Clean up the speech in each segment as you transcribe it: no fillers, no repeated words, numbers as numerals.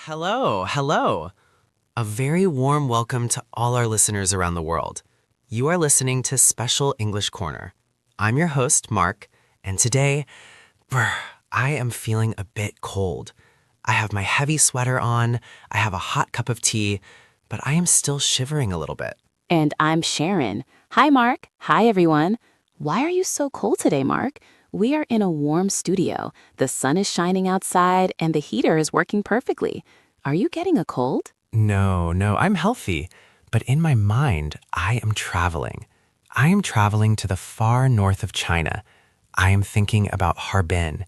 Hello. A very warm welcome to all our listeners around the world. You are listening to Special English Corner. I'm your host, Mark, and today, I am feeling a bit cold. I have my heavy sweater on, I have a hot cup of tea, but I am still shivering a little bit. And I'm Sharon. Hi, Mark. Hi, everyone. Why are you so cold today, Mark? We are in a warm studio. The sun is shining outside, and the heater is working perfectly. Are you getting a cold? No, I'm healthy. But in my mind, I am traveling. I am traveling to the far north of China. I am thinking about Harbin.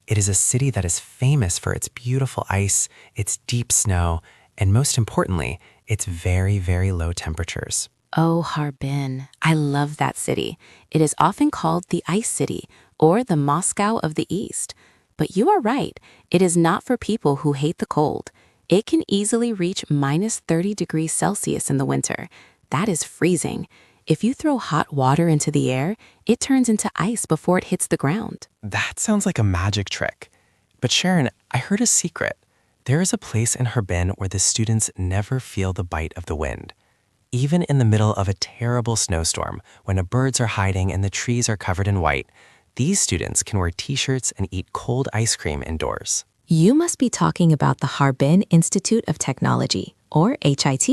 It is a city that is famous for its beautiful ice, its deep snow, and most importantly, its very, very low temperatures. Oh, Harbin. I love that city. It is often called the Ice City or the Moscow of the East. But you are right. It is not for people who hate the cold. It can easily reach minus 30 degrees Celsius in the winter. That is freezing. If you throw hot water into the air, it turns into ice before it hits the ground. That sounds like a magic trick. But Sharon, I heard a secret. There is a place in Harbin where the students never feel the bite of the wind. Even in the middle of a terrible snowstorm, when the birds are hiding and the trees are covered in white, these students can wear t-shirts and eat cold ice cream indoors. You must be talking about the Harbin Institute of Technology, or HIT.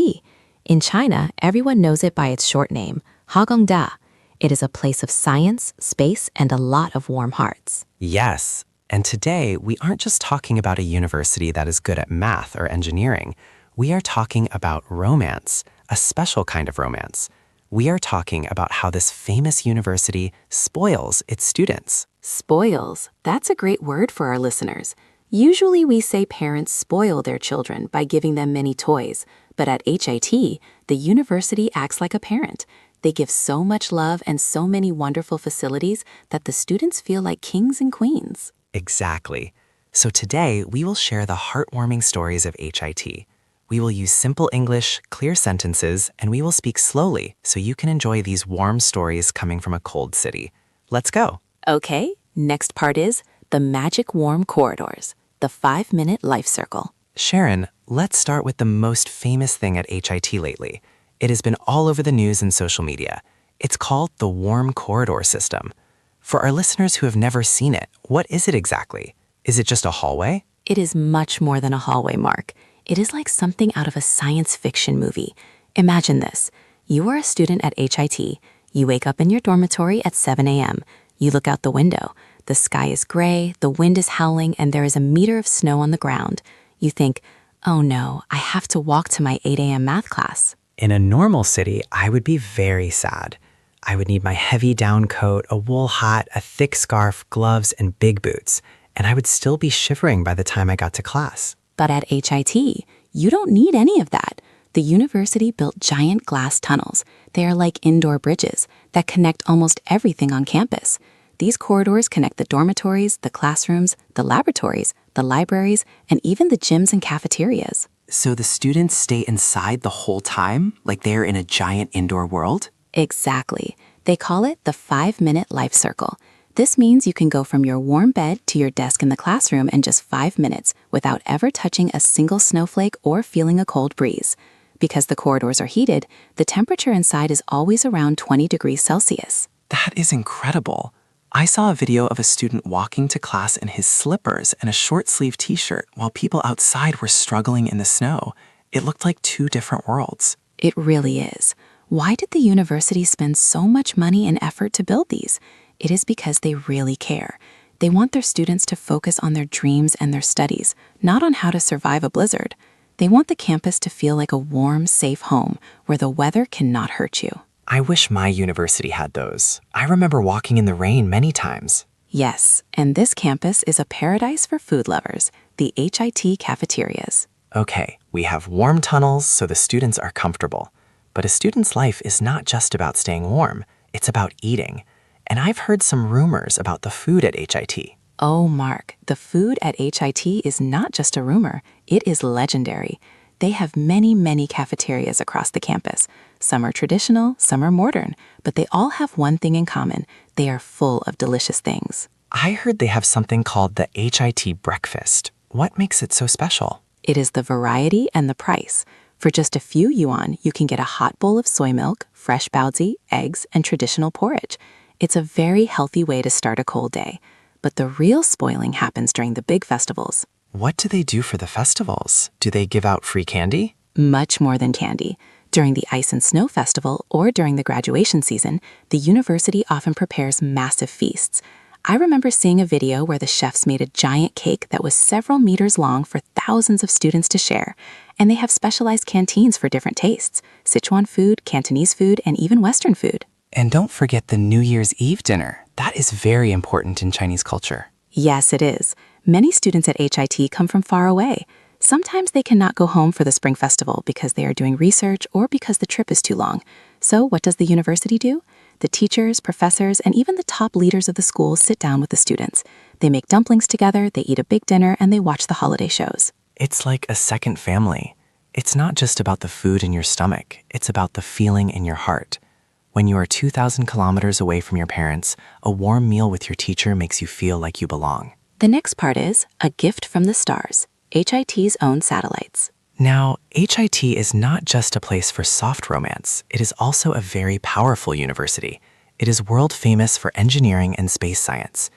In China, everyone knows it by its short name, Ha. It is a place of science, space, and a lot of warm hearts. Yes, and today we aren't just talking about a university that is good at math or engineering. We are talking about romance, a special kind of romance. We are talking about how this famous university spoils its students. Spoils. That's a great word for our listeners. Usually we say parents spoil their children by giving them many toys, but at HIT, the university acts like a parent. They give so much love and so many wonderful facilities that the students feel like kings and queens. Exactly. So today, we will share the heartwarming stories of HIT. We will use simple English, clear sentences, and we will speak slowly so you can enjoy these warm stories coming from a cold city. Let's go. Okay, next part is the magic warm corridors, the 5-minute life circle. Sharon, let's start with the most famous thing at HIT lately. It has been all over the news and social media. It's called the warm corridor system. For our listeners who have never seen it, what is it exactly? Is it just a hallway? It is much more than a hallway, Mark. It is like something out of a science fiction movie. Imagine this. You are a student at HIT. You wake up in your dormitory at 7 a.m. You look out the window. The sky is gray, the wind is howling, and there is a meter of snow on the ground. You think, oh no, I have to walk to my 8 a.m. math class. In a normal city, I would be very sad. I would need my heavy down coat, a wool hat, a thick scarf, gloves, and big boots, and I would still be shivering by the time I got to class. But at HIT, you don't need any of that. The university built giant glass tunnels. They are like indoor bridges that connect almost everything on campus. These corridors connect the dormitories, the classrooms, the laboratories, the libraries, and even the gyms and cafeterias. So the students stay inside the whole time, like they're in a giant indoor world? Exactly. They call it the 5-minute life circle. This means you can go from your warm bed to your desk in the classroom in just 5 minutes without ever touching a single snowflake or feeling a cold breeze. Because the corridors are heated, the temperature inside is always around 20 degrees Celsius. That is incredible. I saw a video of a student walking to class in his slippers and a short-sleeve t-shirt while people outside were struggling in the snow. It looked like two different worlds. It really is. Why did the university spend so much money and effort to build these? It is because they really care. They want their students to focus on their dreams and their studies, not on how to survive a blizzard. They want the campus to feel like a warm, safe home where the weather cannot hurt you. I wish my university had those. I remember walking in the rain many times. Yes, and this campus is a paradise for food lovers, the HIT cafeterias. Okay, we have warm tunnels so the students are comfortable. But a student's life is not just about staying warm, it's about eating. And I've heard some rumors about the food at HIT. Oh, Mark, the food at HIT is not just a rumor, it is legendary. They have many, many cafeterias across the campus. Some are traditional, some are modern, but they all have one thing in common. They are full of delicious things. I heard they have something called the HIT breakfast. What makes it so special? It is the variety and the price. For just a few yuan, you can get a hot bowl of soy milk, fresh baozi, eggs, and traditional porridge. It's a very healthy way to start a cold day. But the real spoiling happens during the big festivals. What do they do for the festivals? Do they give out free candy? Much more than candy. During the Ice and Snow Festival or during the graduation season, the university often prepares massive feasts. I remember seeing a video where the chefs made a giant cake that was several meters long for thousands of students to share. And they have specialized canteens for different tastes: Sichuan food, Cantonese food, and even Western food. And don't forget the New Year's Eve dinner. That is very important in Chinese culture. Yes, it is. Many students at HIT come from far away. Sometimes they cannot go home for the Spring Festival because they are doing research or because the trip is too long. So what does the university do? The teachers, professors, and even the top leaders of the school sit down with the students. They make dumplings together, they eat a big dinner, and they watch the holiday shows. It's like a second family. It's not just about the food in your stomach. It's about the feeling in your heart. When you are 2,000 kilometers away from your parents, a warm meal with your teacher makes you feel like you belong. The next part is a gift from the stars, HIT's own satellites. Now, HIT is not just a place for soft romance. It is also a very powerful university. It is world famous for engineering and space science.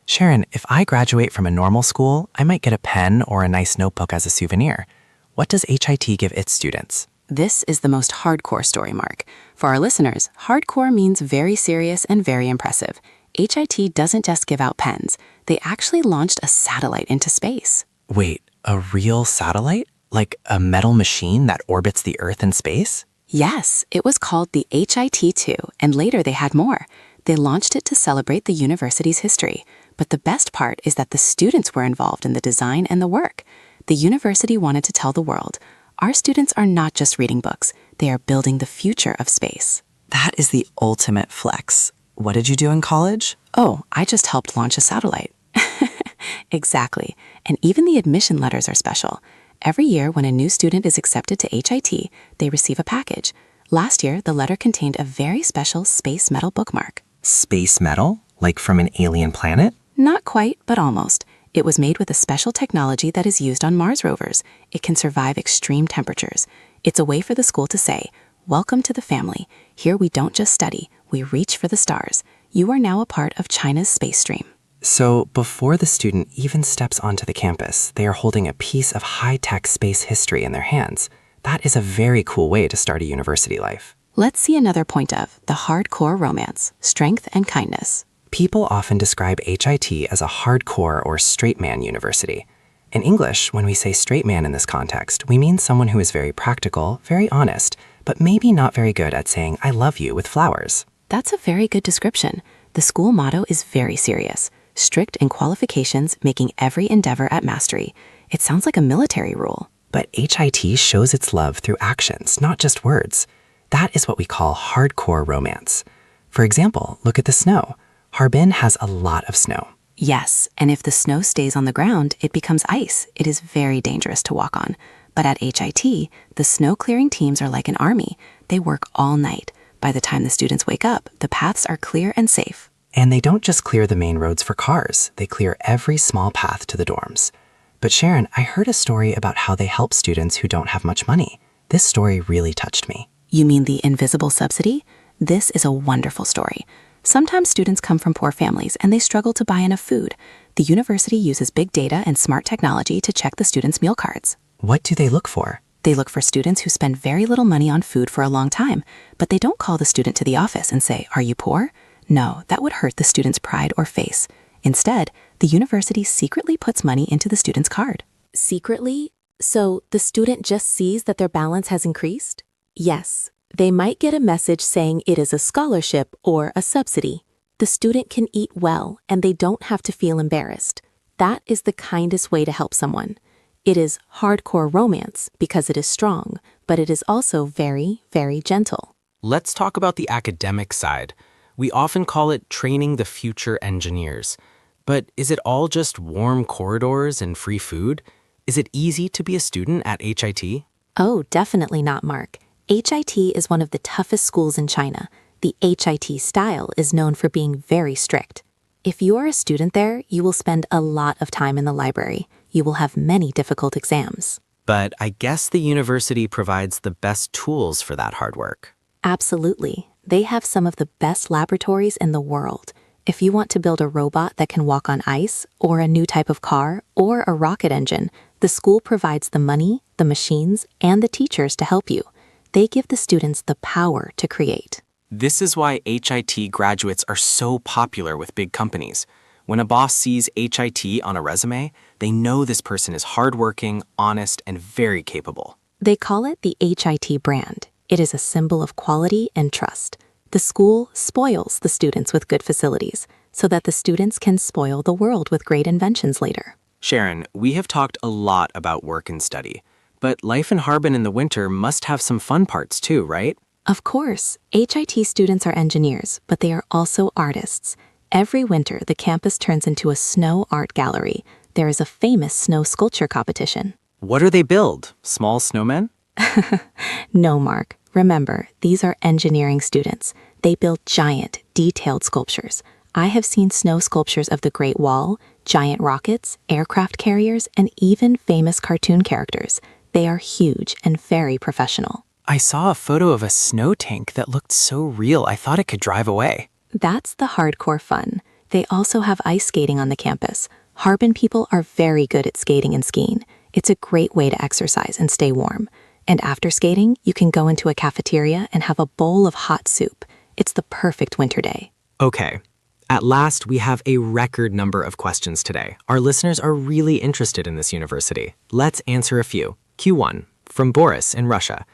Sharon, if I graduate from a normal school, I might get a pen or a nice notebook as a souvenir. What does HIT give its students? This is the most hardcore story, Mark. For our listeners, hardcore means very serious and very impressive. HIT doesn't just give out pens. They actually launched a satellite into space. Wait, a real satellite? Like a metal machine that orbits the Earth in space? Yes, it was called the HIT-2, and later they had more. They launched it to celebrate the university's history. But the best part is that the students were involved in the design and the work. The university wanted to tell the world, our students are not just reading books, they are building the future of space. That is the ultimate flex. What did you do in college? Oh, I just helped launch a satellite. Exactly. And even the admission letters are special. Every year when a new student is accepted to HIT, they receive a package. Last year, the letter contained a very special space metal bookmark. Space metal? Like from an alien planet? Not quite, but almost. It was made with a special technology that is used on Mars rovers. It can survive extreme temperatures. It's a way for the school to say, welcome to the family. Here we don't just study, we reach for the stars. You are now a part of China's space stream. So before the student even steps onto the campus, they are holding a piece of high-tech space history in their hands. That is a very cool way to start a university life. Let's see another point of the hardcore romance, strength and kindness. People often describe HIT as a hardcore or straight man university. In English, when we say straight man in this context, we mean someone who is very practical, very honest, but maybe not very good at saying I love you with flowers. That's a very good description. The school motto is very serious. Strict in qualifications, making every endeavor at mastery. It sounds like a military rule. But HIT shows its love through actions, not just words. That is what we call hardcore romance. For example, look at the snow. Harbin has a lot of snow. Yes, and if the snow stays on the ground, it becomes ice. It is very dangerous to walk on. But at HIT, the snow clearing teams are like an army. They work all night. By the time the students wake up, the paths are clear and safe. And they don't just clear the main roads for cars, they clear every small path to the dorms. But Sharon, I heard a story about how they help students who don't have much money. This story really touched me. You mean the invisible subsidy? This is a wonderful story. Sometimes students come from poor families and they struggle to buy enough food. The university uses big data and smart technology to check the students' meal cards. What do they look for? They look for students who spend very little money on food for a long time, but they don't call the student to the office and say, are you poor? No, that would hurt the student's pride or face. Instead, the university secretly puts money into the student's card. Secretly? So the student just sees that their balance has increased? Yes. They might get a message saying it is a scholarship or a subsidy. The student can eat well and they don't have to feel embarrassed. That is the kindest way to help someone. It is hardcore romance because it is strong, but it is also very, very gentle. Let's talk about the academic side. We often call it training the future engineers. But is it all just warm corridors and free food? Is it easy to be a student at HIT? Oh, definitely not, Mark. HIT is one of the toughest schools in China. The HIT style is known for being very strict. If you are a student there, you will spend a lot of time in the library. You will have many difficult exams. But I guess the university provides the best tools for that hard work. Absolutely. They have some of the best laboratories in the world. If you want to build a robot that can walk on ice, or a new type of car, or a rocket engine, the school provides the money, the machines, and the teachers to help you. They give the students the power to create. This is why HIT graduates are so popular with big companies. When a boss sees HIT on a resume, they know this person is hardworking, honest, and very capable. They call it the HIT brand. It is a symbol of quality and trust. The school spoils the students with good facilities so that the students can spoil the world with great inventions later. Sharon, we have talked a lot about work and study, but life in Harbin in the winter must have some fun parts too, right? Of course, HIT students are engineers, but they are also artists. Every winter, the campus turns into a snow art gallery. There is a famous snow sculpture competition. What do they build? Small snowmen? No, Mark. Remember, these are engineering students. They build giant, detailed sculptures. I have seen snow sculptures of the Great Wall, giant rockets, aircraft carriers, and even famous cartoon characters. They are huge and very professional. I saw a photo of a snow tank that looked so real I thought it could drive away. That's the hardcore fun. They also have ice skating on the campus. Harbin people are very good at skating and skiing. It's a great way to exercise and stay warm. And after skating, you can go into a cafeteria and have a bowl of hot soup. It's the perfect winter day. Okay. At last, we have a record number of questions today. Our listeners are really interested in this university. Let's answer a few. Q1, from Boris in Russia.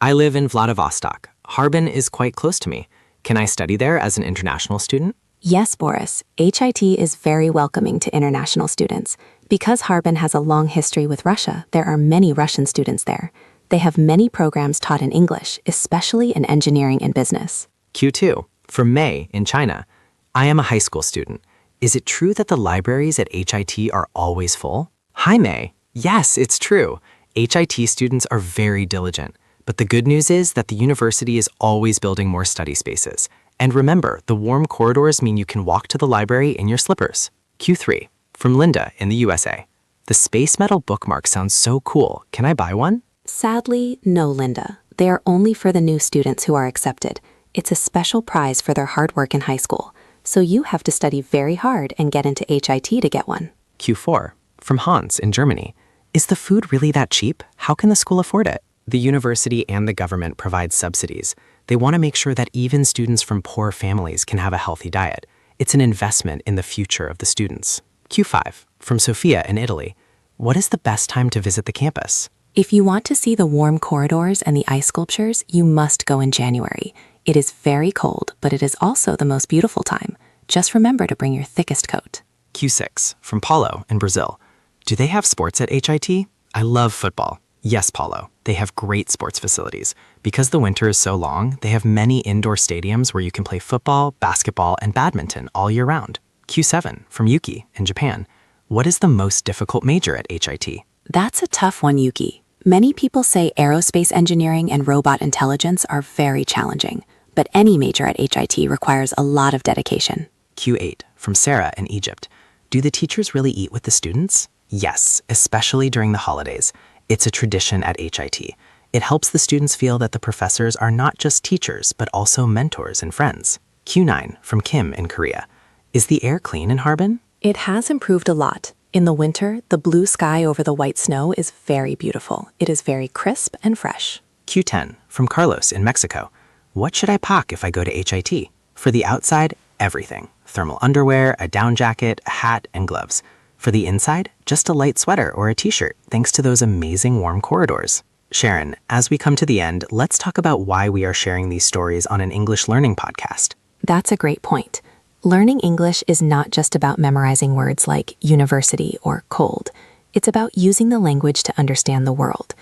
I live in Vladivostok. Harbin is quite close to me. Can I study there as an international student? Yes, Boris. HIT is very welcoming to international students. Because Harbin has a long history with Russia, there are many Russian students there. They have many programs taught in English, especially in engineering and business. Q2, from May in China. I am a high school student. Is it true that the libraries at HIT are always full? Hi, May. Yes, it's true. HIT students are very diligent. But the good news is that the university is always building more study spaces. And remember, the warm corridors mean you can walk to the library in your slippers. Q3, from Linda in the USA. The space metal bookmark sounds so cool. Can I buy one? Sadly, no, Linda. They are only for the new students who are accepted. It's a special prize for their hard work in high school. So you have to study very hard and get into HIT to get one. Q4, from Hans in Germany. Is the food really that cheap? How can the school afford it? The university and the government provide subsidies. They want to make sure that even students from poor families can have a healthy diet. It's an investment in the future of the students. Q5, from Sofia in Italy. What is the best time to visit the campus? If you want to see the warm corridors and the ice sculptures, you must go in January. It is very cold, but it is also the most beautiful time. Just remember to bring your thickest coat. Q6, from Paulo in Brazil. Do they have sports at HIT? I love football. Yes, Paulo, they have great sports facilities. Because the winter is so long, they have many indoor stadiums where you can play football, basketball, and badminton all year round. Q7, from Yuki in Japan. What is the most difficult major at HIT? That's a tough one, Yuki. Many people say aerospace engineering and robot intelligence are very challenging, but any major at HIT requires a lot of dedication. Q8, from Sarah in Egypt. Do the teachers really eat with the students? Yes, especially during the holidays. It's a tradition at HIT. It helps the students feel that the professors are not just teachers, but also mentors and friends. Q9, from Kim in Korea. Is the air clean in Harbin? It has improved a lot. In the winter, the blue sky over the white snow is very beautiful. It is very crisp and fresh. Q10, from Carlos in Mexico. What should I pack if I go to HIT? For the outside, everything. Thermal underwear, a down jacket, a hat, and gloves. For the inside, just a light sweater or a t-shirt, thanks to those amazing warm corridors. Sharon, as we come to the end, let's talk about why we are sharing these stories on an English learning podcast. That's a great point. Learning English is not just about memorizing words like university or cold. It's about using the language to understand the world.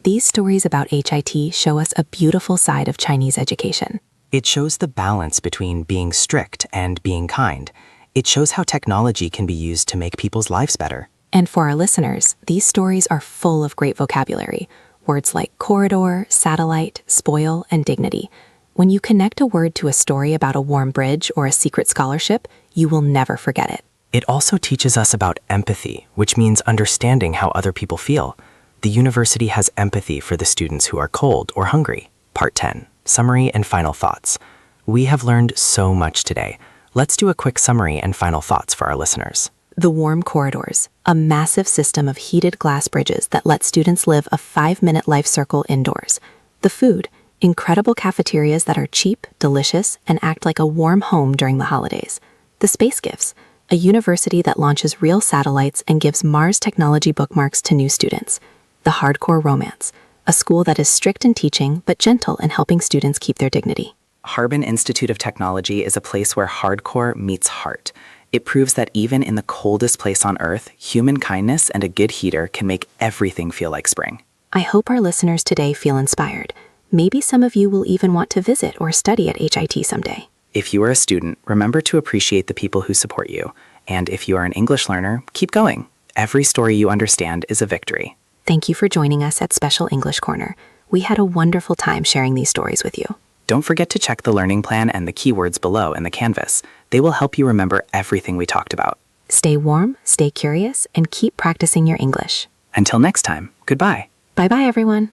These stories about HIT show us a beautiful side of Chinese education. It shows the balance between being strict and being kind. It shows how technology can be used to make people's lives better. And for our listeners, these stories are full of great vocabulary. Words like corridor, satellite, spoil, and dignity. When you connect a word to a story about a warm bridge or a secret scholarship, you will never forget it. It also teaches us about empathy, which means understanding how other people feel. The university has empathy for the students who are cold or hungry. Part 10, Summary and Final Thoughts. We have learned so much today. Let's do a quick summary and final thoughts for our listeners. The wɔːrm corridors, a massive system of heated glass bridges that let students live a 5-minute life circle indoors. The food, incredible cafeterias that are cheap, delicious, and act like a warm home during the holidays. The space gifts, a university that launches real satellites and gives Mars technology bookmarks to new students. The hardcore romance, a school that is strict in teaching but gentle in helping students keep their dignity. Harbin Institute of Technology is a place where hardcore meets heart. It proves that even in the coldest place on Earth, human kindness and a good heater can make everything feel like spring. I hope our listeners today feel inspired. Maybe some of you will even want to visit or study at HIT someday. If you are a student, remember to appreciate the people who support you. And if you are an English learner, keep going. Every story you understand is a victory. Thank you for joining us at Special English Corner. We had a wonderful time sharing these stories with you. Don't forget to check the learning plan and the keywords below in the canvas. They will help you remember everything we talked about. Stay warm, stay curious, and keep practicing your English. Until next time, goodbye. Bye-bye, everyone.